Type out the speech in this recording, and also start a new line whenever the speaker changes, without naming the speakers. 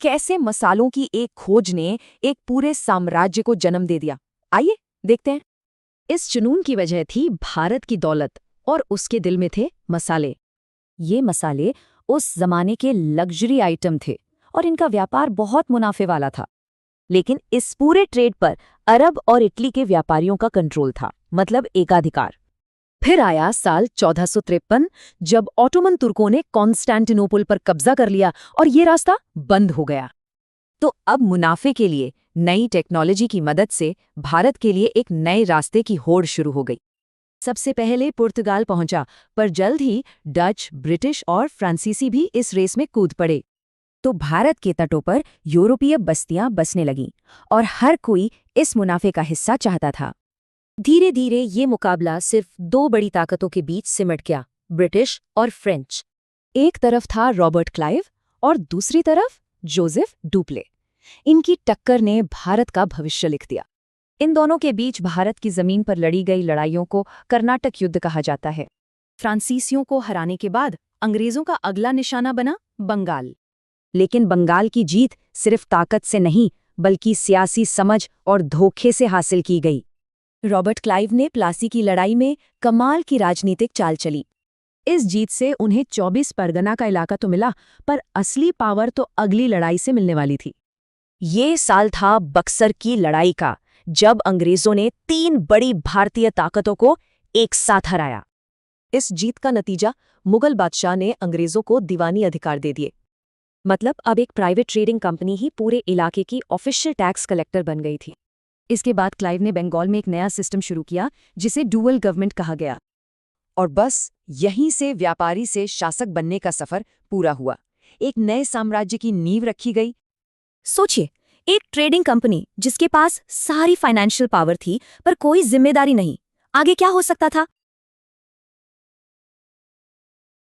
कैसे मसालों की एक खोज ने एक पूरे साम्राज्य को जन्म दे दिया। आइए देखते हैं।
इस जुनून की वजह थी भारत की दौलत और उसके दिल में थे मसाले। ये मसाले उस जमाने के लग्जरी आइटम थे और इनका व्यापार बहुत मुनाफे वाला था। लेकिन इस पूरे ट्रेड पर अरब और इटली के व्यापारियों का कंट्रोल था, मतलब एकाधिकार। फिर आया साल 1453, जब ऑटोमन तुर्कों ने कॉन्स्टेंटिनोपल पर कब्जा कर लिया और ये रास्ता बंद हो गया।
तो अब मुनाफे के लिए नई टेक्नोलॉजी की मदद से भारत के लिए एक नए रास्ते की होड़ शुरू हो गई। सबसे पहले पुर्तगाल पहुंचा, पर जल्द ही डच, ब्रिटिश और फ्रांसीसी भी इस रेस में कूद पड़े। तो भारत के तटों पर यूरोपीय बस्तियां बसने लगीं और हर कोई इस मुनाफे का हिस्सा चाहता था।
धीरे धीरे ये मुकाबला सिर्फ दो बड़ी ताकतों के बीच सिमट गया, ब्रिटिश और फ्रेंच।
एक तरफ था रॉबर्ट क्लाइव और दूसरी तरफ जोसेफ डुप्ले। इनकी टक्कर ने भारत का भविष्य लिख दिया। इन दोनों के बीच भारत की जमीन पर लड़ी गई लड़ाइयों को कर्नाटक युद्ध कहा जाता है। फ्रांसीसियों को हराने के बाद अंग्रेजों का अगला निशाना बना बंगाल। लेकिन बंगाल की जीत सिर्फ ताकत से नहीं, बल्कि सियासी समझ और धोखे से हासिल की गई। रॉबर्ट क्लाइव ने प्लासी की लड़ाई में कमाल की राजनीतिक चाल चली। इस जीत से उन्हें 24 परगना का इलाका तो मिला, पर असली पावर तो अगली लड़ाई से मिलने वाली थी। ये साल था बक्सर की लड़ाई का, जब अंग्रेजों ने 3 बड़ी भारतीय ताकतों को एक साथ हराया। इस जीत का नतीजा, मुगल बादशाह ने अंग्रेजों को दीवानी अधिकार दे दिए। मतलब अब एक प्राइवेट ट्रेडिंग कंपनी ही पूरे इलाके की ऑफिशियल टैक्स कलेक्टर बन गई थी। इसके बाद क्लाइव ने बंगाल में एक नया सिस्टम शुरू किया, जिसे डुअल गवर्नमेंट कहा गया। और बस यहीं से व्यापारी से शासक बनने का सफर पूरा हुआ। एक नए साम्राज्य की नींव रखी गई।
सोचिए, एक ट्रेडिंग कंपनी जिसके पास सारी फाइनेंशियल पावर थी, पर कोई जिम्मेदारी नहीं। आगे क्या हो सकता था?